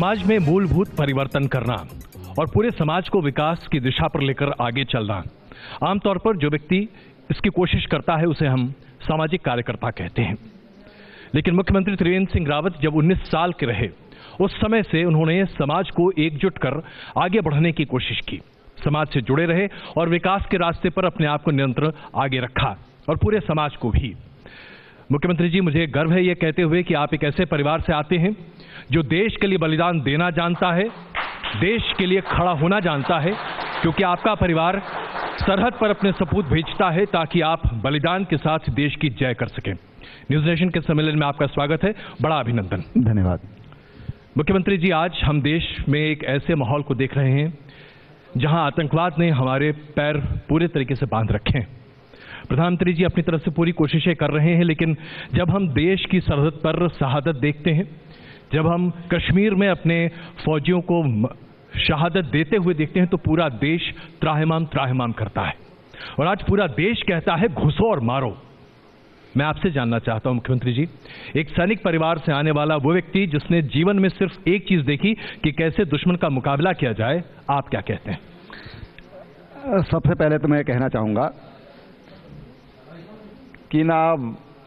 समाज में मूलभूत परिवर्तन करना और पूरे समाज को विकास की दिशा पर लेकर आगे चलना। आमतौर पर जो व्यक्ति इसकी कोशिश करता है उसे हम सामाजिक कार्यकर्ता कहते हैं। लेकिन मुख्यमंत्री त्रिवेंद्र सिंह रावत जब 19 साल के रहे उस समय से उन्होंने समाज को एकजुट कर आगे बढ़ने की कोशिश की, समाज से जुड़े रहे और विकास के रास्ते पर अपने आप को निरंतर आगे रखा और पूरे समाज को भी। मुख्यमंत्री जी, मुझे गर्व है ये कहते हुए कि आप एक ऐसे परिवार से आते हैं जो देश के लिए बलिदान देना जानता है, देश के लिए खड़ा होना जानता है, क्योंकि आपका परिवार सरहद पर अपने सपूत भेजता है ताकि आप बलिदान के साथ देश की जय कर सकें। न्यूज नेशन के सम्मेलन में आपका स्वागत है, बड़ा अभिनंदन। धन्यवाद। मुख्यमंत्री जी, आज हम देश में एक ऐसे माहौल को देख रहे हैं जहां आतंकवाद ने हमारे पैर पूरे तरीके से बांध रखे हैं। प्रधानमंत्री जी अपनी तरफ से पूरी कोशिशें कर रहे हैं, लेकिन जब हम देश की सरहद पर शहादत देखते हैं, जब हम कश्मीर में अपने फौजियों को शहादत देते हुए देखते हैं तो पूरा देश त्राहिमाम त्राहिमाम करता है और आज पूरा देश कहता है घुसो और मारो। मैं आपसे जानना चाहता हूं मुख्यमंत्री जी, एक सैनिक परिवार से आने वाला वो व्यक्ति जिसने जीवन में सिर्फ एक चीज देखी कि कैसे दुश्मन का मुकाबला किया जाए, आप क्या कहते हैं? सबसे पहले तो मैं कहना चाहूंगा कि ना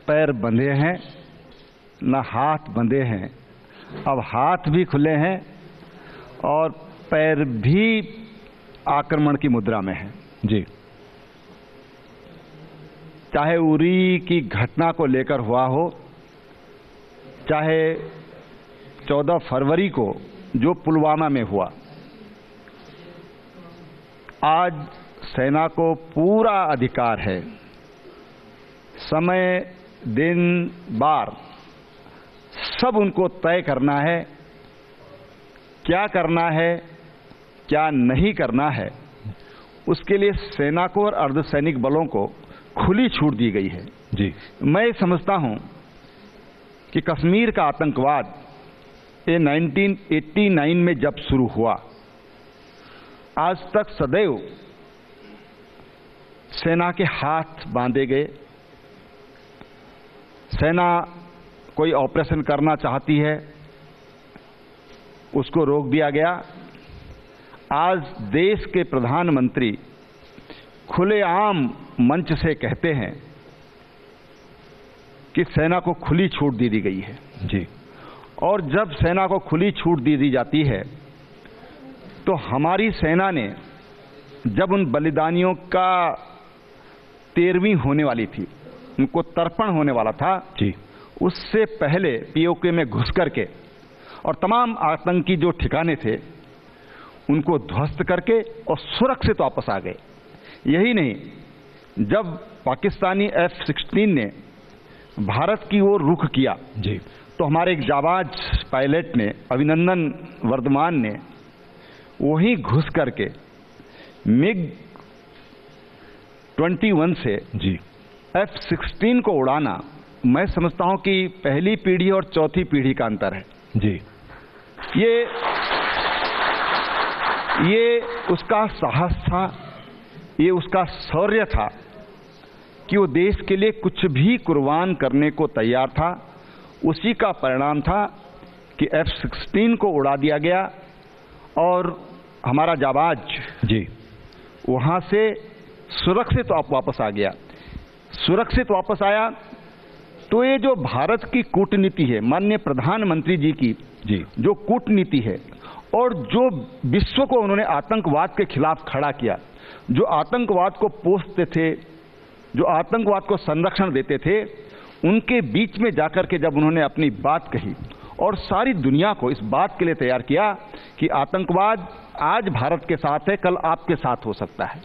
पैर बंधे हैं ना हाथ बंधे हैं, अब हाथ भी खुले हैं और पैर भी आक्रमण की मुद्रा में हैं। जी, चाहे उरी की घटना को लेकर हुआ हो, चाहे 14 फरवरी को जो पुलवामा में हुआ, आज सेना को पूरा अधिकार है समय, दिन, बार सब उनको तय करना है, क्या करना है क्या नहीं करना है। उसके लिए सेना को और अर्धसैनिक बलों को खुली छूट दी गई है। जी, मैं समझता हूं कि कश्मीर का आतंकवाद ये 1989 में जब शुरू हुआ, आज तक सदैव सेना के हाथ बांधे गए। सेना कोई ऑपरेशन करना चाहती है, उसको रोक दिया गया। आज देश के प्रधानमंत्री खुलेआम मंच से कहते हैं कि सेना को खुली छूट दे दी गई है। जी, और जब सेना को खुली छूट दे दी जाती है तो हमारी सेना ने जब उन बलिदानियों का 13वीं होने वाली थी, उनको तर्पण होने वाला था, जी, उससे पहले पीओके में घुस करके और तमाम आतंकी जो ठिकाने थे उनको ध्वस्त करके और सुरक्षित वापस आ गए। यही नहीं, जब पाकिस्तानी F-16 ने भारत की ओर रुख किया, जी, तो हमारे एक जाबाज पायलट ने, अभिनंदन वर्धमान ने, वहीं घुस करके MiG-21 से जी, F-16 को उड़ाना, मैं समझता हूं कि पहली पीढ़ी और चौथी पीढ़ी का अंतर है। जी, ये उसका साहस था, ये उसका शौर्य था कि वो देश के लिए कुछ भी कुर्बान करने को तैयार था। उसी का परिणाम था कि F-16 को उड़ा दिया गया और हमारा जाबाज जी, वहां से सुरक्षित वापस आ गया। सुरक्षित वापस आया तो ये जो भारत की कूटनीति है, माननीय प्रधानमंत्री जी की जी, जो कूटनीति है और जो विश्व को उन्होंने आतंकवाद के खिलाफ खड़ा किया, जो आतंकवाद को पोषते थे, जो आतंकवाद को संरक्षण देते थे, उनके बीच में जाकर के जब उन्होंने अपनी बात कही और सारी दुनिया को इस बात के लिए तैयार किया कि आतंकवाद आज भारत के साथ है, कल आपके साथ हो सकता है।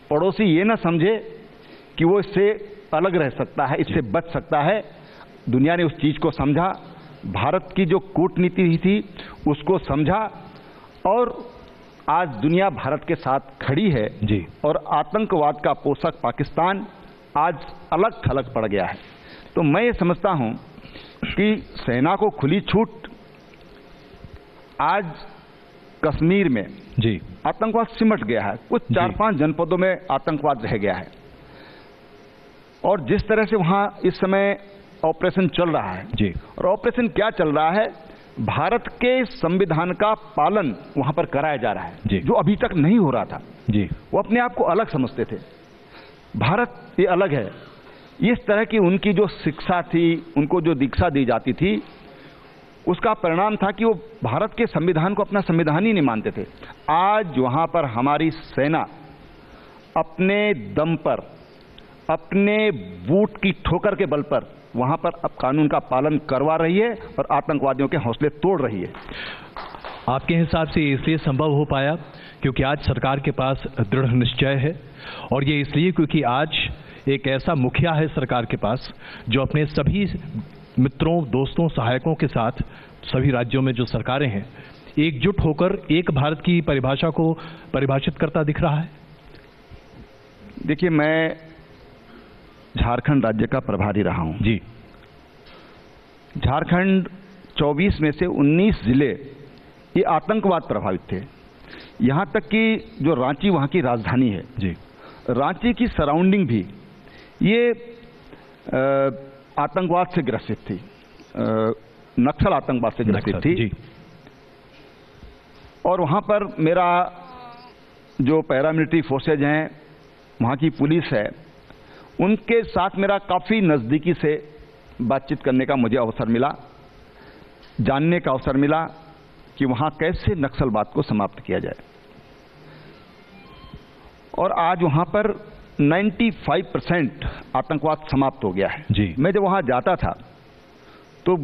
पड़ोसी ये ना समझे कि वो इससे अलग रह सकता है, इससे बच सकता है। दुनिया ने उस चीज को समझा, भारत की जो कूटनीति थी उसको समझा और आज दुनिया भारत के साथ खड़ी है। जी, और आतंकवाद का पोषक पाकिस्तान आज अलग थलग पड़ गया है। तो मैं ये समझता हूं कि सेना को खुली छूट, आज कश्मीर में जी, आतंकवाद सिमट गया है, कुछ 4-5 जनपदों में आतंकवाद रह गया है और जिस तरह से वहां इस समय ऑपरेशन चल रहा है जी, और ऑपरेशन क्या चल रहा है, भारत के संविधान का पालन वहां पर कराया जा रहा है, जी। जो अभी तक नहीं हो रहा था। जी। वो अपने आप को अलग समझते थे, भारत ये अलग है। इस तरह की उनकी जो शिक्षा थी, उनको जो दीक्षा दी जाती थी, उसका परिणाम था कि वो भारत के संविधान को अपना संविधान ही नहीं मानते थे। आज वहां पर हमारी सेना अपने दम पर, अपने बूट की ठोकर के बल पर वहां पर अब कानून का पालन करवा रही है और आतंकवादियों के हौसले तोड़ रही है। आपके हिसाब से इसलिए संभव हो पाया क्योंकि आज सरकार के पास दृढ़ निश्चय है, और ये इसलिए क्योंकि आज एक ऐसा मुखिया है सरकार के पास जो अपने सभी मित्रों, दोस्तों, सहायकों के साथ सभी राज्यों में जो सरकारें हैं, एकजुट होकर एक भारत की परिभाषा को परिभाषित करता दिख रहा है। देखिए, मैं झारखंड राज्य का प्रभारी रहा हूं जी। झारखंड 24 में से 19 जिले ये आतंकवाद प्रभावित थे। यहां तक कि जो रांची वहां की राजधानी है, जी, रांची की सराउंडिंग भी ये आतंकवाद से ग्रसित थी, नक्सल आतंकवाद से ग्रसित थी। जी। और वहां पर मेरा जो पैरामिलिट्री फोर्सेज हैं, वहां की पुलिस है, उनके साथ मेरा काफी नजदीकी से बातचीत करने का मुझे अवसर मिला, जानने का अवसर मिला कि वहां कैसे नक्सलवाद को समाप्त किया जाए। और आज वहां पर 95% आतंकवाद समाप्त हो गया है। जी। मैं जब वहां जाता था तो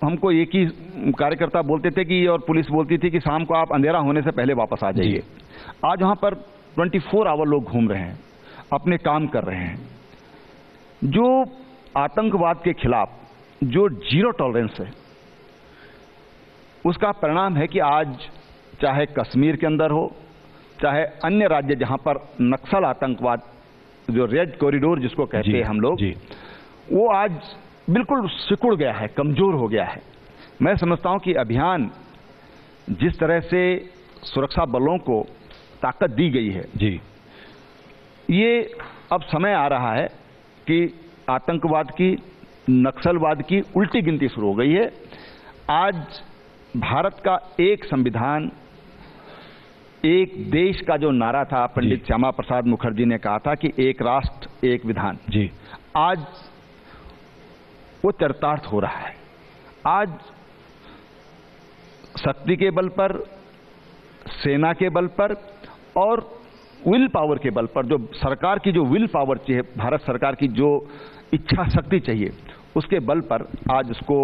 हमको एक ही कार्यकर्ता बोलते थे कि, और पुलिस बोलती थी कि शाम को आप अंधेरा होने से पहले वापस आ जाइए। आज वहां पर 24 आवर लोग घूम रहे हैं, अपने काम कर रहे हैं। जो आतंकवाद के खिलाफ जो जीरो टॉलरेंस है, उसका परिणाम है कि आज चाहे कश्मीर के अंदर हो, चाहे अन्य राज्य जहां पर नक्सल आतंकवाद, जो रेड कॉरिडोर जिसको कहते हैं हम लोग, वो आज बिल्कुल सिकुड़ गया है, कमजोर हो गया है। मैं समझता हूं कि अभियान जिस तरह से सुरक्षा बलों को ताकत दी गई है, जी, ये अब समय आ रहा है कि आतंकवाद की, नक्सलवाद की उल्टी गिनती शुरू हो गई है। आज भारत का एक संविधान, एक देश का जो नारा था, पंडित श्यामा प्रसाद मुखर्जी ने कहा था कि एक राष्ट्र एक विधान, जी, आज वो चरितार्थ हो रहा है। आज शक्ति के बल पर, सेना के बल पर और विल पावर के बल पर, जो सरकार की जो विल पावर चाहिए, भारत सरकार की जो इच्छा शक्ति चाहिए, उसके बल पर आज उसको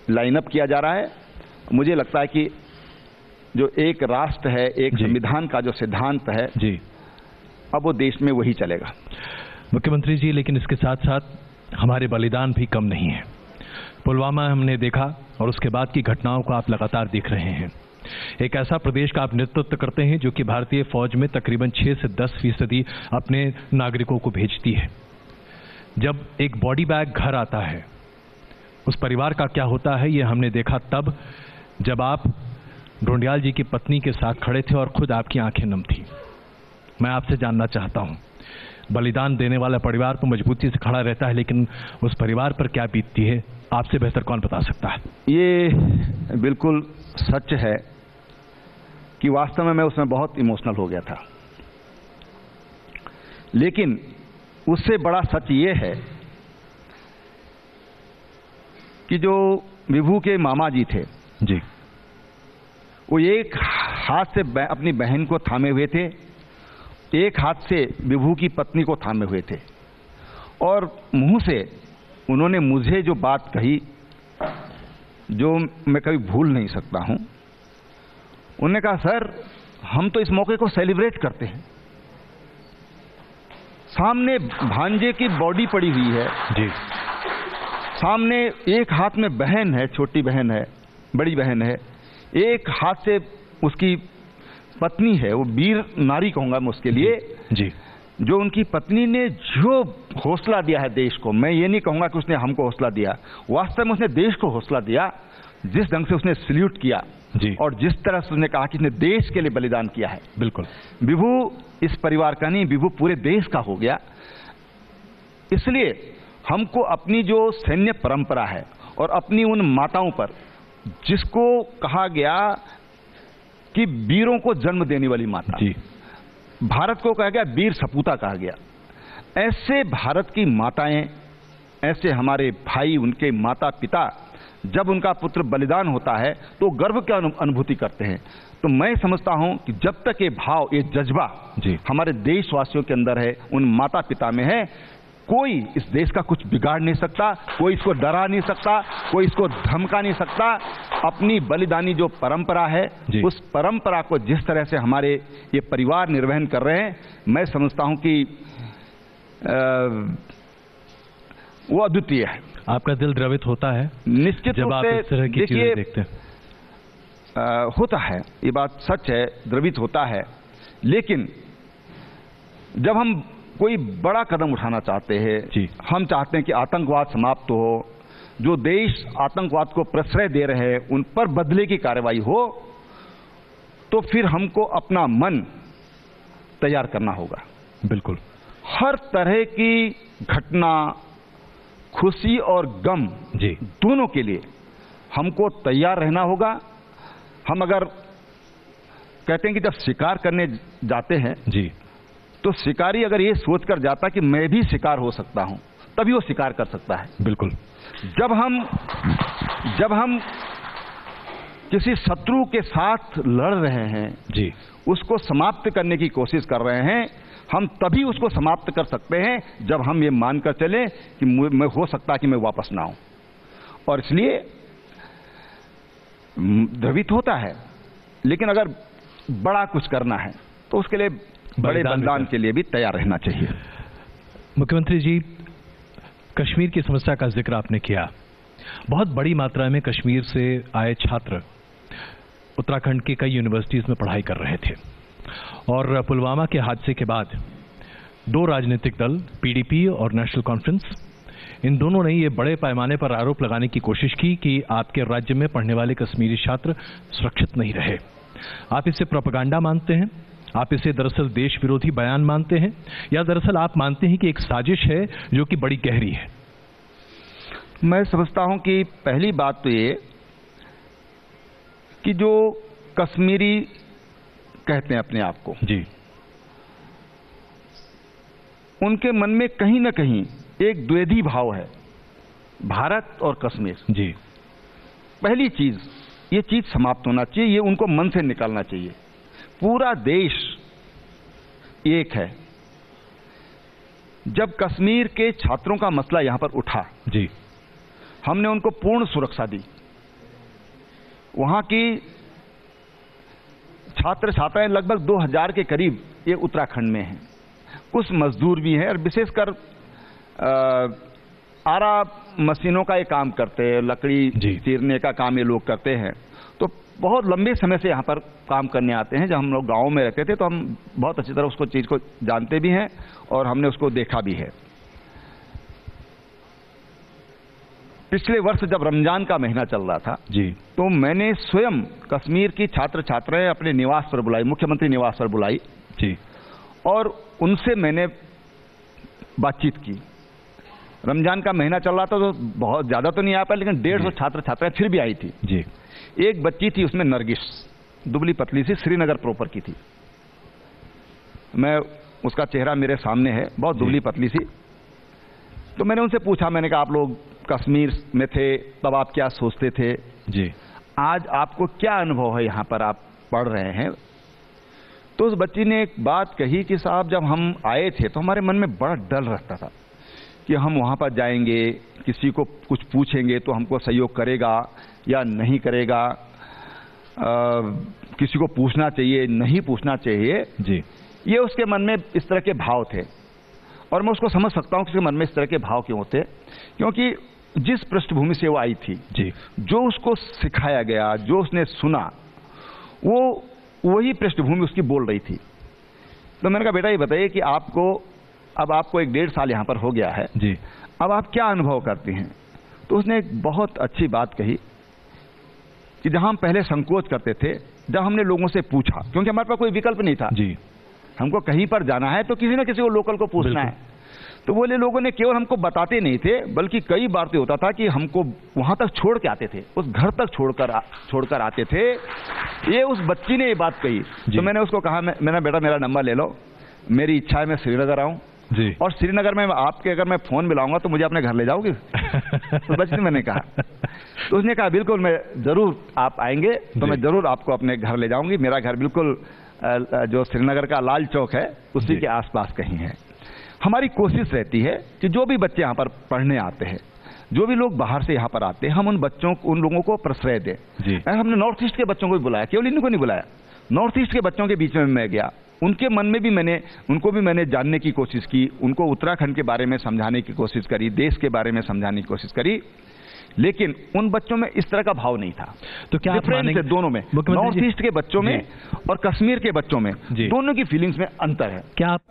लाइन अप किया जा रहा है। मुझे लगता है कि जो एक राष्ट्र है, एक संविधान का जो सिद्धांत है, जी, अब वो देश में वही चलेगा। मुख्यमंत्री जी, लेकिन इसके साथ साथ हमारे बलिदान भी कम नहीं है। पुलवामा हमने देखा और उसके बाद की घटनाओं को आप लगातार देख रहे हैं। एक ऐसा प्रदेश का आप नेतृत्व करते हैं जो कि भारतीय फौज में तकरीबन 6 से 10% अपने नागरिकों को भेजती है। जब एक बॉडी बैग घर आता है, उस परिवार का क्या होता है, ये हमने देखा तब जब आप ढूंढियाल जी की पत्नी के साथ खड़े थे और खुद आपकी आंखें नम थी। मैं आपसे जानना चाहता हूं, बलिदान देने वाला परिवार तो मजबूती से खड़ा रहता है, लेकिन उस परिवार पर क्या बीतती है, आपसे बेहतर कौन बता सकता है? ये बिल्कुल सच है कि वास्तव में मैं उसमें बहुत इमोशनल हो गया था, लेकिन उससे बड़ा सच ये है कि जो विभू के मामा जी थे, जी, वो एक हाथ से अपनी बहन को थामे हुए थे, एक हाथ से विभू की पत्नी को थामे हुए थे, और मुंह से उन्होंने मुझे जो बात कही, जो मैं कभी भूल नहीं सकता हूं। उन्होंने कहा, सर हम तो इस मौके को सेलिब्रेट करते हैं, सामने भांजे की बॉडी पड़ी हुई है, जी, सामने एक हाथ में बहन है, छोटी बहन है, बड़ी बहन है, एक हाथ से उसकी पत्नी है, वो वीर नारी कहूंगा मैं उसके लिए, जी, जो उनकी पत्नी ने जो हौसला दिया है देश को। मैं ये नहीं कहूंगा कि उसने हमको हौसला दिया, वास्तव में उसने देश को हौसला दिया। जिस ढंग से उसने सल्यूट किया, जी, और जिस तरह से उसने कहा कि उसने देश के लिए बलिदान किया है। बिल्कुल, विभू इस परिवार का नहीं, विभू पूरे देश का हो गया। इसलिए हमको अपनी जो सैन्य परंपरा है और अपनी उन माताओं पर जिसको कहा गया कि वीरों को जन्म देने वाली माता, जी, भारत को कहा गया वीर सपूता कहा गया। ऐसे भारत की माताएं, ऐसे हमारे भाई, उनके माता पिता, जब उनका पुत्र बलिदान होता है तो गर्व की अनुभूति करते हैं। तो मैं समझता हूं कि जब तक ये भाव, ये जज्बा हमारे देशवासियों के अंदर है, उन माता पिता में है, कोई इस देश का कुछ बिगाड़ नहीं सकता, कोई इसको डरा नहीं सकता, कोई इसको धमका नहीं सकता। अपनी बलिदानी जो परंपरा है, उस परंपरा को जिस तरह से हमारे ये परिवार निर्वहन कर रहे हैं, मैं समझता हूं कि वो अद्वितीय है। आपका दिल द्रवित होता है निश्चित जब रूप आप से, इस तरह की चीजें देखते हैं? होता है, ये बात सच है, द्रवित होता है। लेकिन जब हम कोई बड़ा कदम उठाना चाहते हैं, हम चाहते हैं कि आतंकवाद समाप्त हो, जो देश आतंकवाद को प्रश्रय दे रहे हैं उन पर बदले की कार्रवाई हो, तो फिर हमको अपना मन तैयार करना होगा। बिल्कुल। हर तरह की घटना, खुशी और गम, दोनों के लिए हमको तैयार रहना होगा। हम अगर कहते हैं कि जब शिकार करने जाते हैं, तो शिकारी अगर ये सोचकर जाता कि मैं भी शिकार हो सकता हूं, तभी वो शिकार कर सकता है। बिल्कुल। जब हम किसी शत्रु के साथ लड़ रहे हैं, उसको समाप्त करने की कोशिश कर रहे हैं, हम तभी उसको समाप्त कर सकते हैं जब हम ये मानकर चलें कि मैं हो सकता कि मैं वापस ना आऊं। और इसलिए द्रवित होता है, लेकिन अगर बड़ा कुछ करना है तो उसके लिए बड़े बलिदान के लिए भी तैयार रहना चाहिए। मुख्यमंत्री जी, कश्मीर की समस्या का जिक्र आपने किया। बहुत बड़ी मात्रा में कश्मीर से आए छात्र उत्तराखंड के कई यूनिवर्सिटीज में पढ़ाई कर रहे थे, और पुलवामा के हादसे के बाद दो राजनीतिक दल, पीडीपी और नेशनल कॉन्फ्रेंस, इन दोनों ने ये बड़े पैमाने पर आरोप लगाने की कोशिश की कि आपके राज्य में पढ़ने वाले कश्मीरी छात्र सुरक्षित नहीं रहे। आप इसे प्रोपेगेंडा मानते हैं? आप इसे दरअसल देश विरोधी बयान मानते हैं, या दरअसल आप मानते हैं कि एक साजिश है जो कि बड़ी गहरी है? मैं समझता हूं कि पहली बात तो ये कि जो कश्मीरी कहते हैं अपने आप को, उनके मन में कहीं ना कहीं एक द्वैधी भाव है, भारत और कश्मीर। पहली चीज, ये चीज समाप्त होना चाहिए, ये उनको मन से निकालना चाहिए। पूरा देश एक है। जब कश्मीर के छात्रों का मसला यहां पर उठा, हमने उनको पूर्ण सुरक्षा दी। वहां की छात्र छात्राएं लगभग 2000 के करीब ये उत्तराखंड में हैं। कुछ मजदूर भी हैं, और विशेषकर आरा मशीनों का ये काम करते हैं, लकड़ी चीरने का काम ये लोग करते हैं। तो बहुत लंबे समय से यहाँ पर काम करने आते हैं। जब हम लोग गांव में रहते थे तो हम बहुत अच्छी तरह उसको चीज को जानते भी हैं और हमने उसको देखा भी है। पिछले वर्ष जब रमजान का महीना चल रहा था, तो मैंने स्वयं कश्मीर की छात्र छात्राएं अपने निवास पर बुलाई, मुख्यमंत्री निवास पर बुलाई, और उनसे मैंने बातचीत की। रमजान का महीना चल रहा था तो बहुत ज्यादा तो नहीं आ पाया, लेकिन 150 छात्र छात्राएं फिर भी आई थी। एक बच्ची थी, उसमें नरगिस, दुबली पतली सी, श्रीनगर प्रॉपर की थी। मैं, उसका चेहरा मेरे सामने है, बहुत दुबली पतली सी। तो मैंने उनसे पूछा, मैंने कहा आप लोग कश्मीर में थे तब आप क्या सोचते थे, आज आपको क्या अनुभव है, यहां पर आप पढ़ रहे हैं? तो उस बच्ची ने एक बात कही कि साहब, जब हम आए थे तो हमारे मन में बड़ा डर रहता था कि हम वहां पर जाएंगे, किसी को कुछ पूछेंगे तो हमको सहयोग करेगा या नहीं करेगा, किसी को पूछना चाहिए, नहीं पूछना चाहिए। ये उसके मन में इस तरह के भाव थे, और मैं उसको समझ सकता हूं कि उसके मन में इस तरह के भाव क्यों थे। क्योंकि जिस पृष्ठभूमि से वो आई थी, जो उसको सिखाया गया, जो उसने सुना, वो वही पृष्ठभूमि उसकी बोल रही थी। तो मैंने कहा, बेटा ये बताइए कि अब आपको 1-1.5 साल यहां पर हो गया है, अब आप क्या अनुभव करती हैं? तो उसने एक बहुत अच्छी बात कही कि जहां हम पहले संकोच करते थे, जब हमने लोगों से पूछा, क्योंकि हमारे पास कोई विकल्प नहीं था, हमको कहीं पर जाना है तो किसी न किसी को लोकल को पूछना है, तो बोले लोगों ने केवल हमको बताते नहीं थे, बल्कि कई बार तो होता था कि हमको वहां तक छोड़ के आते थे, उस घर तक छोड़कर आते थे। ये उस बच्ची ने ये बात कही, तो मैंने उसको कहा, मैंने बेटा मेरा नंबर ले लो, मेरी इच्छा है मैं श्रीनगर आऊं जी, और श्रीनगर में आपके अगर मैं फोन मिलाऊंगा तो मुझे अपने घर ले जाओगे? तो बच्ची ने मैंने कहा, तो उसने कहा बिल्कुल, मैं जरूर, आप आएंगे तो मैं जरूर आपको अपने घर ले जाऊंगी। मेरा घर बिल्कुल जो श्रीनगर का लाल चौक है उसी के आसपास कहीं है। हमारी कोशिश रहती है कि जो भी बच्चे यहाँ पर पढ़ने आते हैं, जो भी लोग बाहर से यहाँ पर आते हैं, हम उन लोगों को प्रश्रय दें। हमने नॉर्थ ईस्ट के बच्चों को भी बुलाया, केवल इनको नहीं बुलाया, नॉर्थ ईस्ट के बच्चों के बीच में मैं गया, उनके मन में भी उनको भी मैंने जानने की कोशिश की, उनको उत्तराखंड के बारे में समझाने की कोशिश करी, देश के बारे में समझाने की कोशिश करी, लेकिन उन बच्चों में इस तरह का भाव नहीं था। तो क्या डिफरेंस है दोनों में, नॉर्थ ईस्ट के बच्चों में और कश्मीर के बच्चों में, दोनों की फीलिंग्स में अंतर है। क्या आप